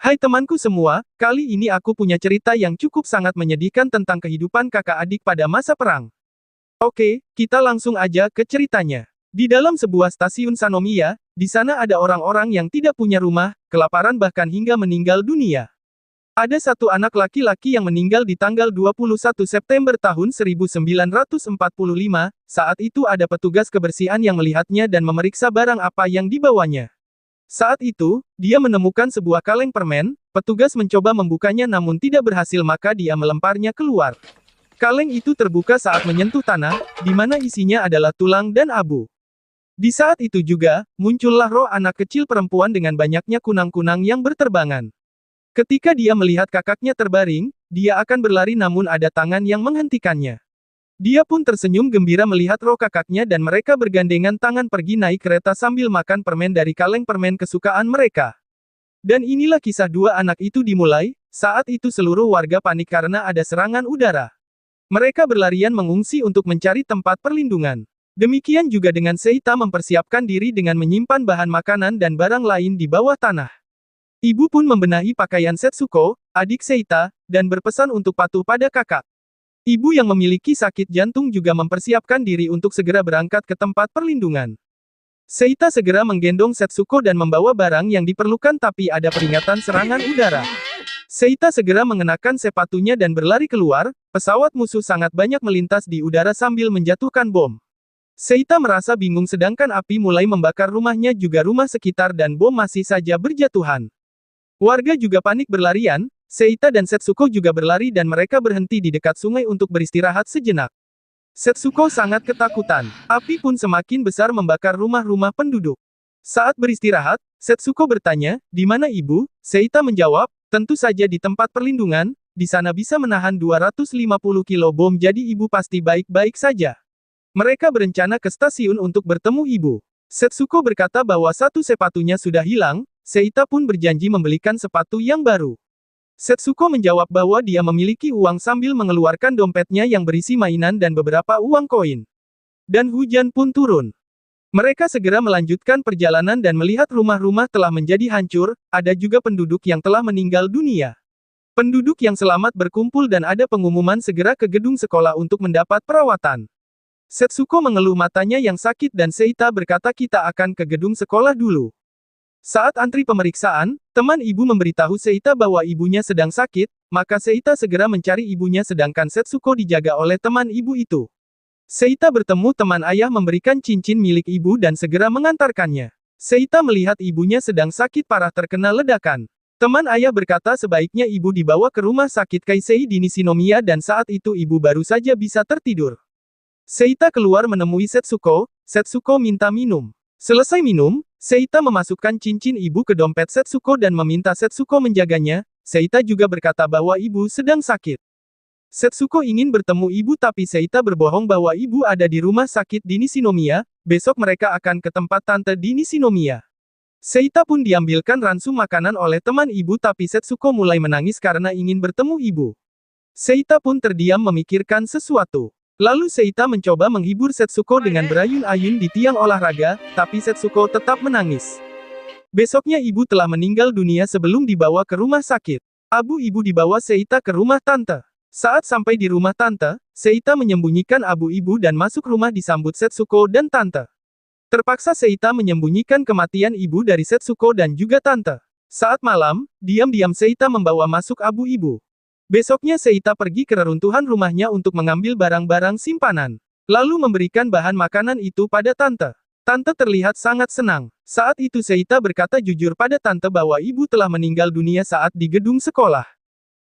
Hai temanku semua, kali ini aku punya cerita yang cukup sangat menyedihkan tentang kehidupan kakak adik pada masa perang. Oke, kita langsung aja ke ceritanya. Di dalam sebuah stasiun Sanomiya, di sana ada orang-orang yang tidak punya rumah, kelaparan bahkan hingga meninggal dunia. Ada satu anak laki-laki yang meninggal di tanggal 21 September tahun 1945, saat itu ada petugas kebersihan yang melihatnya dan memeriksa barang apa yang dibawanya. Saat itu, dia menemukan sebuah kaleng permen, petugas mencoba membukanya namun tidak berhasil maka dia melemparnya keluar. Kaleng itu terbuka saat menyentuh tanah, di mana isinya adalah tulang dan abu. Di saat itu juga, muncullah roh anak kecil perempuan dengan banyaknya kunang-kunang yang berterbangan. Ketika dia melihat kakaknya terbaring, dia akan berlari namun ada tangan yang menghentikannya. Dia pun tersenyum gembira melihat roh kakaknya dan mereka bergandengan tangan pergi naik kereta sambil makan permen dari kaleng permen kesukaan mereka. Dan inilah kisah dua anak itu dimulai, saat itu seluruh warga panik karena ada serangan udara. Mereka berlarian mengungsi untuk mencari tempat perlindungan. Demikian juga dengan Seita mempersiapkan diri dengan menyimpan bahan makanan dan barang lain di bawah tanah. Ibu pun membenahi pakaian Setsuko, adik Seita, dan berpesan untuk patuh pada kakak. Ibu yang memiliki sakit jantung juga mempersiapkan diri untuk segera berangkat ke tempat perlindungan. Seita segera menggendong Setsuko dan membawa barang yang diperlukan tapi ada peringatan serangan udara. Seita segera mengenakan sepatunya dan berlari keluar, pesawat musuh sangat banyak melintas di udara sambil menjatuhkan bom. Seita merasa bingung sedangkan api mulai membakar rumahnya juga rumah sekitar dan bom masih saja berjatuhan. Warga juga panik berlarian, Seita dan Setsuko juga berlari dan mereka berhenti di dekat sungai untuk beristirahat sejenak. Setsuko sangat ketakutan, api pun semakin besar membakar rumah-rumah penduduk. Saat beristirahat, Setsuko bertanya, "Di mana ibu?" Seita menjawab, "Tentu saja di tempat perlindungan, di sana bisa menahan 250 kilo bom jadi ibu pasti baik-baik saja." Mereka berencana ke stasiun untuk bertemu ibu. Setsuko berkata bahwa satu sepatunya sudah hilang, Seita pun berjanji membelikan sepatu yang baru. Setsuko menjawab bahwa dia memiliki uang sambil mengeluarkan dompetnya yang berisi mainan dan beberapa uang koin. Dan hujan pun turun. Mereka segera melanjutkan perjalanan dan melihat rumah-rumah telah menjadi hancur, ada juga penduduk yang telah meninggal dunia. Penduduk yang selamat berkumpul dan ada pengumuman segera ke gedung sekolah untuk mendapat perawatan. Setsuko mengeluh matanya yang sakit dan Seita berkata kita akan ke gedung sekolah dulu. Saat antri pemeriksaan, teman ibu memberitahu Seita bahwa ibunya sedang sakit, maka Seita segera mencari ibunya sedangkan Setsuko dijaga oleh teman ibu itu. Seita bertemu teman ayah memberikan cincin milik ibu dan segera mengantarkannya. Seita melihat ibunya sedang sakit parah terkena ledakan. Teman ayah berkata sebaiknya ibu dibawa ke rumah sakit Keisei di Nishinomiya dan saat itu ibu baru saja bisa tertidur. Seita keluar menemui Setsuko, Setsuko minta minum. Selesai minum, Seita memasukkan cincin ibu ke dompet Setsuko dan meminta Setsuko menjaganya. Seita juga berkata bahwa ibu sedang sakit. Setsuko ingin bertemu ibu tapi Seita berbohong bahwa ibu ada di rumah sakit di Nishinomiya, besok mereka akan ke tempat tante di Nishinomiya. Seita pun diambilkan ransum makanan oleh teman ibu tapi Setsuko mulai menangis karena ingin bertemu ibu. Seita pun terdiam memikirkan sesuatu. Lalu Seita mencoba menghibur Setsuko dengan berayun-ayun di tiang olahraga, tapi Setsuko tetap menangis. Besoknya ibu telah meninggal dunia sebelum dibawa ke rumah sakit. Abu ibu dibawa Seita ke rumah tante. Saat sampai di rumah tante, Seita menyembunyikan abu ibu dan masuk rumah disambut Setsuko dan tante. Terpaksa Seita menyembunyikan kematian ibu dari Setsuko dan juga tante. Saat malam, diam-diam Seita membawa masuk abu ibu. Besoknya Seita pergi ke reruntuhan rumahnya untuk mengambil barang-barang simpanan. Lalu memberikan bahan makanan itu pada tante. Tante terlihat sangat senang. Saat itu Seita berkata jujur pada tante bahwa ibu telah meninggal dunia saat di gedung sekolah.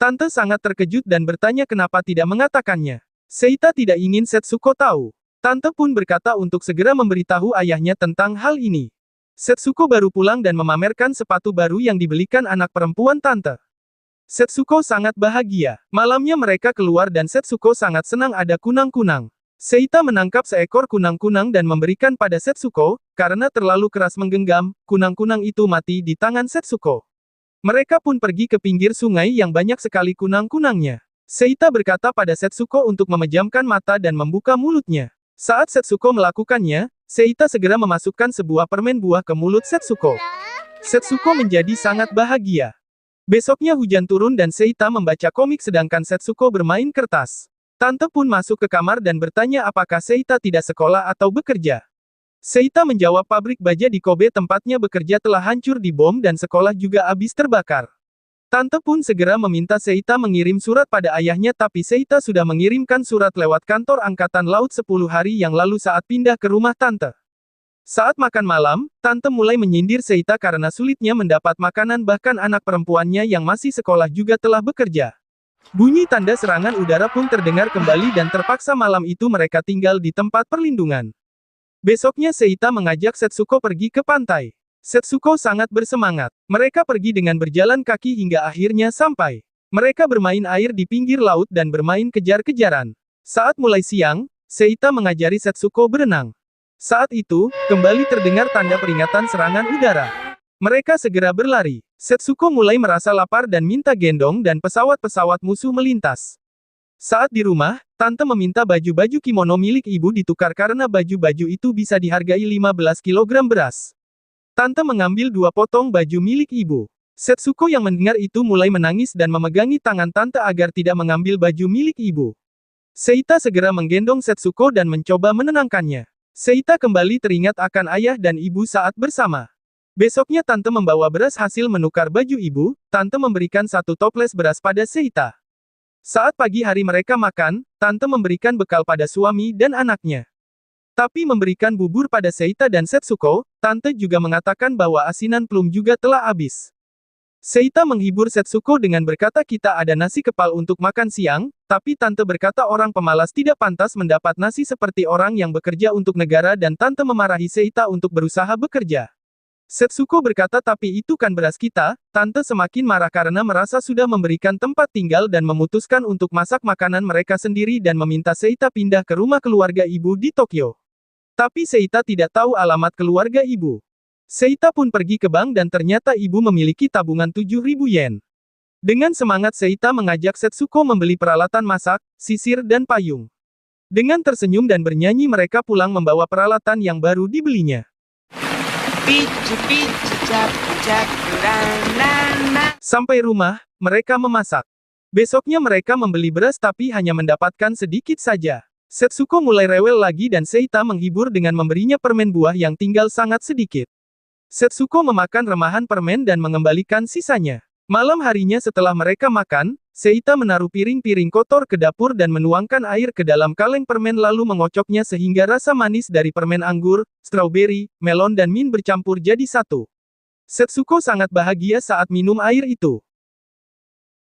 Tante sangat terkejut dan bertanya kenapa tidak mengatakannya. Seita tidak ingin Setsuko tahu. Tante pun berkata untuk segera memberitahu ayahnya tentang hal ini. Setsuko baru pulang dan memamerkan sepatu baru yang dibelikan anak perempuan tante. Setsuko sangat bahagia. Malamnya mereka keluar dan Setsuko sangat senang ada kunang-kunang. Seita menangkap seekor kunang-kunang dan memberikan pada Setsuko, karena terlalu keras menggenggam, kunang-kunang itu mati di tangan Setsuko. Mereka pun pergi ke pinggir sungai yang banyak sekali kunang-kunangnya. Seita berkata pada Setsuko untuk memejamkan mata dan membuka mulutnya. Saat Setsuko melakukannya, Seita segera memasukkan sebuah permen buah ke mulut Setsuko. Setsuko menjadi sangat bahagia. Besoknya hujan turun dan Seita membaca komik sedangkan Setsuko bermain kertas. Tante pun masuk ke kamar dan bertanya apakah Seita tidak sekolah atau bekerja. Seita menjawab pabrik baja di Kobe tempatnya bekerja telah hancur di bom dan sekolah juga habis terbakar. Tante pun segera meminta Seita mengirim surat pada ayahnya tapi Seita sudah mengirimkan surat lewat kantor Angkatan Laut 10 hari yang lalu saat pindah ke rumah tante. Saat makan malam, tante mulai menyindir Seita karena sulitnya mendapat makanan bahkan anak perempuannya yang masih sekolah juga telah bekerja. Bunyi tanda serangan udara pun terdengar kembali dan terpaksa malam itu mereka tinggal di tempat perlindungan. Besoknya Seita mengajak Setsuko pergi ke pantai. Setsuko sangat bersemangat. Mereka pergi dengan berjalan kaki hingga akhirnya sampai. Mereka bermain air di pinggir laut dan bermain kejar-kejaran. Saat mulai siang, Seita mengajari Setsuko berenang. Saat itu, kembali terdengar tanda peringatan serangan udara. Mereka segera berlari. Setsuko mulai merasa lapar dan minta gendong dan pesawat-pesawat musuh melintas. Saat di rumah, tante meminta baju-baju kimono milik ibu ditukar karena baju-baju itu bisa dihargai 15 kg beras. Tante mengambil 2 potong baju milik ibu. Setsuko yang mendengar itu mulai menangis dan memegangi tangan tante agar tidak mengambil baju milik ibu. Seita segera menggendong Setsuko dan mencoba menenangkannya. Seita kembali teringat akan ayah dan ibu saat bersama. Besoknya tante membawa beras hasil menukar baju ibu, tante memberikan 1 toples beras pada Seita. Saat pagi hari mereka makan, tante memberikan bekal pada suami dan anaknya. Tapi memberikan bubur pada Seita dan Setsuko, tante juga mengatakan bahwa asinan plum juga telah habis. Seita menghibur Setsuko dengan berkata kita ada nasi kepal untuk makan siang, tapi tante berkata orang pemalas tidak pantas mendapat nasi seperti orang yang bekerja untuk negara dan tante memarahi Seita untuk berusaha bekerja. Setsuko berkata tapi itu kan beras kita, tante semakin marah karena merasa sudah memberikan tempat tinggal dan memutuskan untuk masak makanan mereka sendiri dan meminta Seita pindah ke rumah keluarga ibu di Tokyo. Tapi Seita tidak tahu alamat keluarga ibu. Seita pun pergi ke bank dan ternyata ibu memiliki tabungan 7.000 yen. Dengan semangat Seita mengajak Setsuko membeli peralatan masak, sisir dan payung. Dengan tersenyum dan bernyanyi mereka pulang membawa peralatan yang baru dibelinya. Sampai rumah, mereka memasak. Besoknya mereka membeli beras tapi hanya mendapatkan sedikit saja. Setsuko mulai rewel lagi dan Seita menghibur dengan memberinya permen buah yang tinggal sangat sedikit. Setsuko memakan remahan permen dan mengembalikan sisanya. Malam harinya setelah mereka makan, Seita menaruh piring-piring kotor ke dapur dan menuangkan air ke dalam kaleng permen lalu mengocoknya sehingga rasa manis dari permen anggur, stroberi, melon dan mint bercampur jadi satu. Setsuko sangat bahagia saat minum air itu.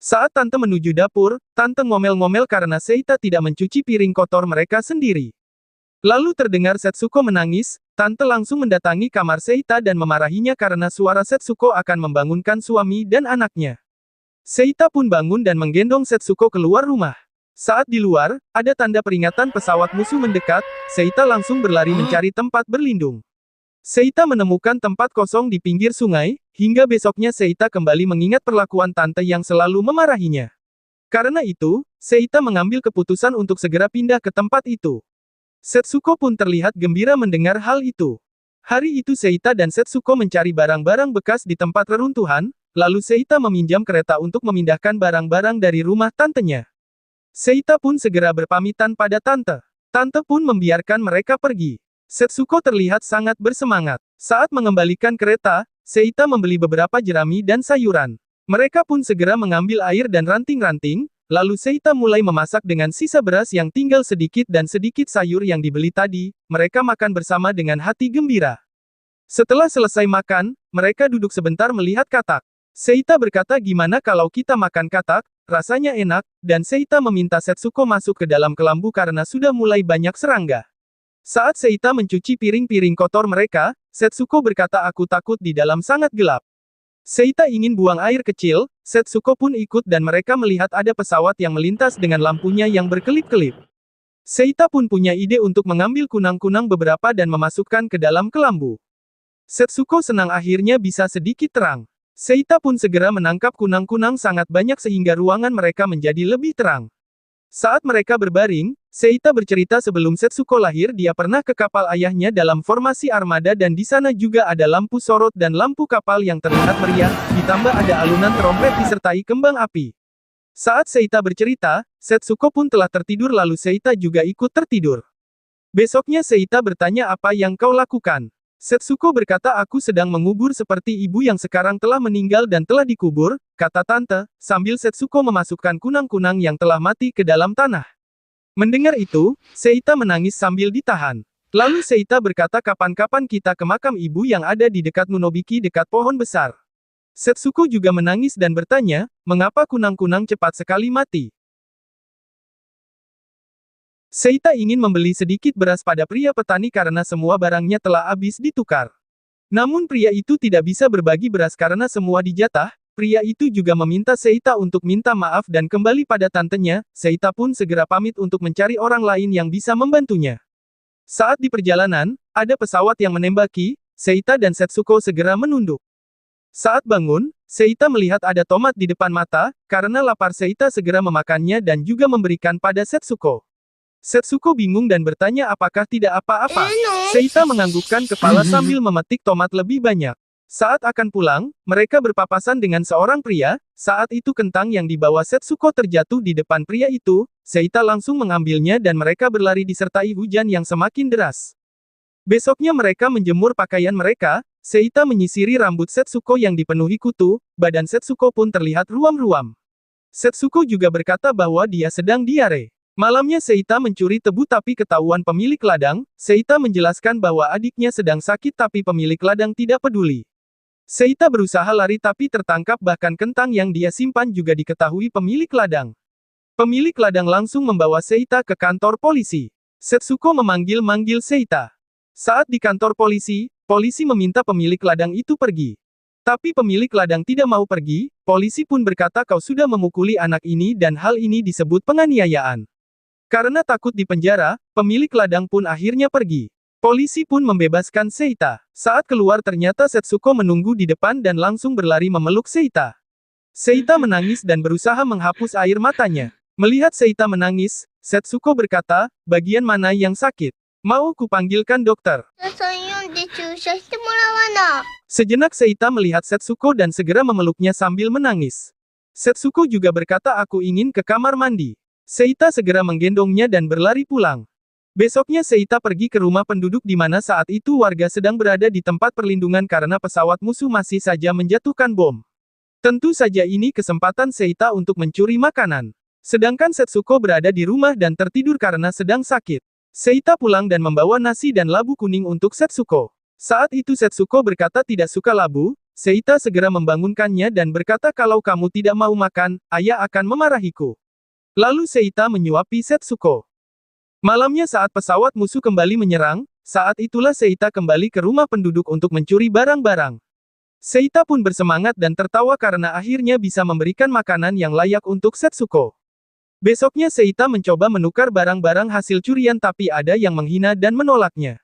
Saat tante menuju dapur, tante ngomel-ngomel karena Seita tidak mencuci piring kotor mereka sendiri. Lalu terdengar Setsuko menangis, tante langsung mendatangi kamar Seita dan memarahinya karena suara Setsuko akan membangunkan suami dan anaknya. Seita pun bangun dan menggendong Setsuko keluar rumah. Saat di luar, ada tanda peringatan pesawat musuh mendekat, Seita langsung berlari mencari tempat berlindung. Seita menemukan tempat kosong di pinggir sungai, hingga besoknya Seita kembali mengingat perlakuan tante yang selalu memarahinya. Karena itu, Seita mengambil keputusan untuk segera pindah ke tempat itu. Setsuko pun terlihat gembira mendengar hal itu. Hari itu Seita dan Setsuko mencari barang-barang bekas di tempat reruntuhan, lalu Seita meminjam kereta untuk memindahkan barang-barang dari rumah tantenya. Seita pun segera berpamitan pada tante. Tante pun membiarkan mereka pergi. Setsuko terlihat sangat bersemangat. Saat mengembalikan kereta, Seita membeli beberapa jerami dan sayuran. Mereka pun segera mengambil air dan ranting-ranting, lalu Seita mulai memasak dengan sisa beras yang tinggal sedikit dan sedikit sayur yang dibeli tadi, mereka makan bersama dengan hati gembira. Setelah selesai makan, mereka duduk sebentar melihat katak. Seita berkata gimana kalau kita makan katak, rasanya enak, dan Seita meminta Setsuko masuk ke dalam kelambu karena sudah mulai banyak serangga. Saat Seita mencuci piring-piring kotor mereka, Setsuko berkata aku takut di dalam sangat gelap. Seita ingin buang air kecil, Setsuko pun ikut dan mereka melihat ada pesawat yang melintas dengan lampunya yang berkelip-kelip. Seita pun punya ide untuk mengambil kunang-kunang beberapa dan memasukkan ke dalam kelambu. Setsuko senang akhirnya bisa sedikit terang. Seita pun segera menangkap kunang-kunang sangat banyak sehingga ruangan mereka menjadi lebih terang. Saat mereka berbaring, Seita bercerita sebelum Setsuko lahir dia pernah ke kapal ayahnya dalam formasi armada dan di sana juga ada lampu sorot dan lampu kapal yang terlihat meriah, ditambah ada alunan trompet disertai kembang api. Saat Seita bercerita, Setsuko pun telah tertidur lalu Seita juga ikut tertidur. Besoknya Seita bertanya apa yang kau lakukan. Setsuko berkata aku sedang mengubur seperti ibu yang sekarang telah meninggal dan telah dikubur, kata tante, sambil Setsuko memasukkan kunang-kunang yang telah mati ke dalam tanah. Mendengar itu, Seita menangis sambil ditahan. Lalu Seita berkata kapan-kapan kita ke makam ibu yang ada di dekat Nunobiki dekat pohon besar. Setsuko juga menangis dan bertanya, mengapa kunang-kunang cepat sekali mati? Seita ingin membeli sedikit beras pada pria petani karena semua barangnya telah habis ditukar. Namun pria itu tidak bisa berbagi beras karena semua dijatah. Pria itu juga meminta Seita untuk minta maaf dan kembali pada tantenya. Seita pun segera pamit untuk mencari orang lain yang bisa membantunya. Saat di perjalanan, ada pesawat yang menembaki. Seita dan Setsuko segera menunduk. Saat bangun, Seita melihat ada tomat di depan mata. Karena lapar Seita segera memakannya dan juga memberikan pada Setsuko. Setsuko bingung dan bertanya apakah tidak apa-apa. Seita menganggukkan kepala sambil memetik tomat lebih banyak. Saat akan pulang, mereka berpapasan dengan seorang pria. Saat itu kentang yang dibawa Setsuko terjatuh di depan pria itu. Seita langsung mengambilnya dan mereka berlari disertai hujan yang semakin deras. Besoknya mereka menjemur pakaian mereka. Seita menyisiri rambut Setsuko yang dipenuhi kutu. Badan Setsuko pun terlihat ruam-ruam. Setsuko juga berkata bahwa dia sedang diare. Malamnya Seita mencuri tebu tapi ketahuan pemilik ladang. Seita menjelaskan bahwa adiknya sedang sakit tapi pemilik ladang tidak peduli. Seita berusaha lari tapi tertangkap bahkan kentang yang dia simpan juga diketahui pemilik ladang. Pemilik ladang langsung membawa Seita ke kantor polisi. Setsuko memanggil-manggil Seita. Saat di kantor polisi, polisi meminta pemilik ladang itu pergi. Tapi pemilik ladang tidak mau pergi, polisi pun berkata kau sudah memukuli anak ini dan hal ini disebut penganiayaan. Karena takut di penjara, pemilik ladang pun akhirnya pergi. Polisi pun membebaskan Seita. Saat keluar ternyata Setsuko menunggu di depan dan langsung berlari memeluk Seita. Seita menangis dan berusaha menghapus air matanya. Melihat Seita menangis, Setsuko berkata, bagian mana yang sakit? Mau kupanggilkan dokter? Sejenak Seita melihat Setsuko dan segera memeluknya sambil menangis. Setsuko juga berkata aku ingin ke kamar mandi. Seita segera menggendongnya dan berlari pulang. Besoknya Seita pergi ke rumah penduduk di mana saat itu warga sedang berada di tempat perlindungan karena pesawat musuh masih saja menjatuhkan bom. Tentu saja ini kesempatan Seita untuk mencuri makanan. Sedangkan Setsuko berada di rumah dan tertidur karena sedang sakit. Seita pulang dan membawa nasi dan labu kuning untuk Setsuko. Saat itu Setsuko berkata tidak suka labu. Seita segera membangunkannya dan berkata kalau kamu tidak mau makan, ayah akan memarahiku. Lalu Seita menyuapi Setsuko. Malamnya saat pesawat musuh kembali menyerang, saat itulah Seita kembali ke rumah penduduk untuk mencuri barang-barang. Seita pun bersemangat dan tertawa karena akhirnya bisa memberikan makanan yang layak untuk Setsuko. Besoknya Seita mencoba menukar barang-barang hasil curian tapi ada yang menghina dan menolaknya.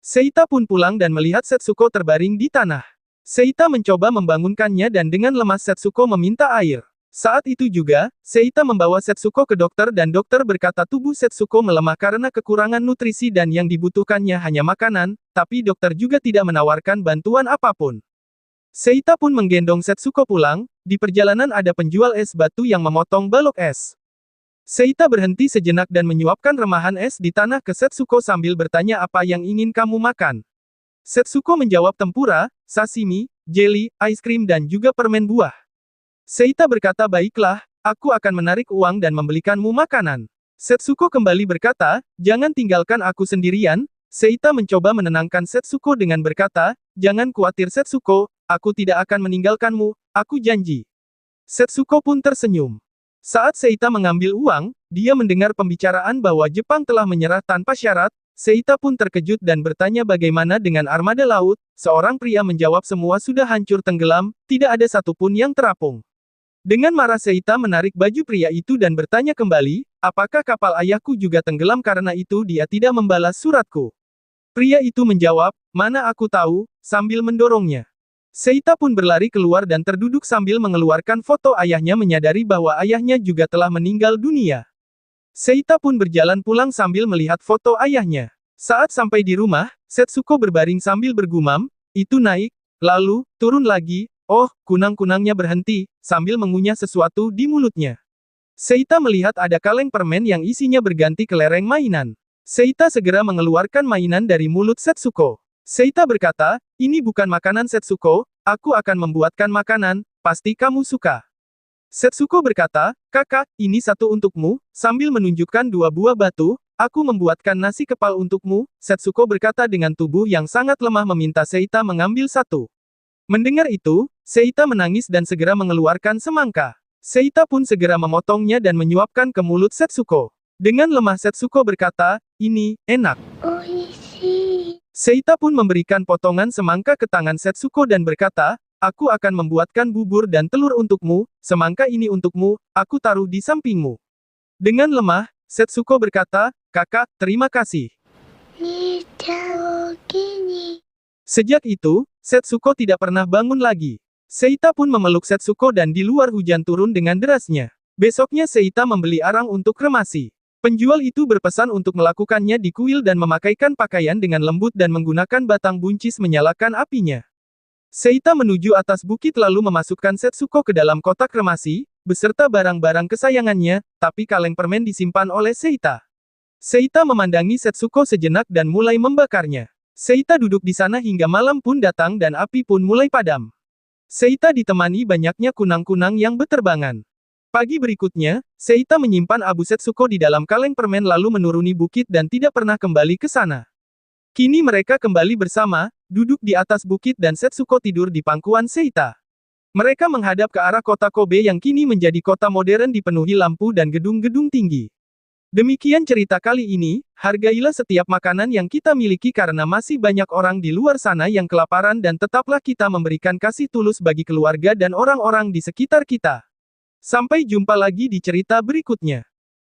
Seita pun pulang dan melihat Setsuko terbaring di tanah. Seita mencoba membangunkannya dan dengan lemas Setsuko meminta air. Saat itu juga, Seita membawa Setsuko ke dokter dan dokter berkata tubuh Setsuko melemah karena kekurangan nutrisi dan yang dibutuhkannya hanya makanan, tapi dokter juga tidak menawarkan bantuan apapun. Seita pun menggendong Setsuko pulang, di perjalanan ada penjual es batu yang memotong balok es. Seita berhenti sejenak dan menyuapkan remahan es di tanah ke Setsuko sambil bertanya apa yang ingin kamu makan. Setsuko menjawab tempura, sashimi, jelly, es krim dan juga permen buah. Seita berkata baiklah, aku akan menarik uang dan membelikanmu makanan. Setsuko kembali berkata, jangan tinggalkan aku sendirian. Seita mencoba menenangkan Setsuko dengan berkata, jangan khawatir Setsuko, aku tidak akan meninggalkanmu, aku janji. Setsuko pun tersenyum. Saat Seita mengambil uang, dia mendengar pembicaraan bahwa Jepang telah menyerah tanpa syarat. Seita pun terkejut dan bertanya bagaimana dengan armada laut. Seorang pria menjawab semua sudah hancur tenggelam, tidak ada satupun yang terapung. Dengan marah Seita menarik baju pria itu dan bertanya kembali, apakah kapal ayahku juga tenggelam karena itu dia tidak membalas suratku. Pria itu menjawab, mana aku tahu, sambil mendorongnya. Seita pun berlari keluar dan terduduk sambil mengeluarkan foto ayahnya menyadari bahwa ayahnya juga telah meninggal dunia. Seita pun berjalan pulang sambil melihat foto ayahnya. Saat sampai di rumah, Setsuko berbaring sambil bergumam, itu naik, lalu, turun lagi, oh, kunang-kunangnya berhenti, sambil mengunyah sesuatu di mulutnya. Seita melihat ada kaleng permen yang isinya berganti kelereng mainan. Seita segera mengeluarkan mainan dari mulut Setsuko. Seita berkata, ini bukan makanan Setsuko, aku akan membuatkan makanan, pasti kamu suka. Setsuko berkata, kakak, ini satu untukmu, sambil menunjukkan dua buah batu, aku membuatkan nasi kepal untukmu, Setsuko berkata dengan tubuh yang sangat lemah meminta Seita mengambil satu. Mendengar itu, Seita menangis dan segera mengeluarkan semangka. Seita pun segera memotongnya dan menyuapkan ke mulut Setsuko. Dengan lemah Setsuko berkata, ini, enak. Oishi. Seita pun memberikan potongan semangka ke tangan Setsuko dan berkata, aku akan membuatkan bubur dan telur untukmu, semangka ini untukmu, aku taruh di sampingmu. Dengan lemah, Setsuko berkata, kakak, terima kasih. Sejak itu, Setsuko tidak pernah bangun lagi. Seita pun memeluk Setsuko dan di luar hujan turun dengan derasnya. Besoknya Seita membeli arang untuk kremasi. Penjual itu berpesan untuk melakukannya di kuil dan memakaikan pakaian dengan lembut dan menggunakan batang buncis menyalakan apinya. Seita menuju atas bukit lalu memasukkan Setsuko ke dalam kotak kremasi, beserta barang-barang kesayangannya, tapi kaleng permen disimpan oleh Seita. Seita memandangi Setsuko sejenak dan mulai membakarnya. Seita duduk di sana hingga malam pun datang dan api pun mulai padam. Seita ditemani banyaknya kunang-kunang yang beterbangan. Pagi berikutnya, Seita menyimpan abu Setsuko di dalam kaleng permen lalu menuruni bukit dan tidak pernah kembali ke sana. Kini mereka kembali bersama, duduk di atas bukit dan Setsuko tidur di pangkuan Seita. Mereka menghadap ke arah kota Kobe yang kini menjadi kota modern dipenuhi lampu dan gedung-gedung tinggi. Demikian cerita kali ini, hargailah setiap makanan yang kita miliki karena masih banyak orang di luar sana yang kelaparan dan tetaplah kita memberikan kasih tulus bagi keluarga dan orang-orang di sekitar kita. Sampai jumpa lagi di cerita berikutnya.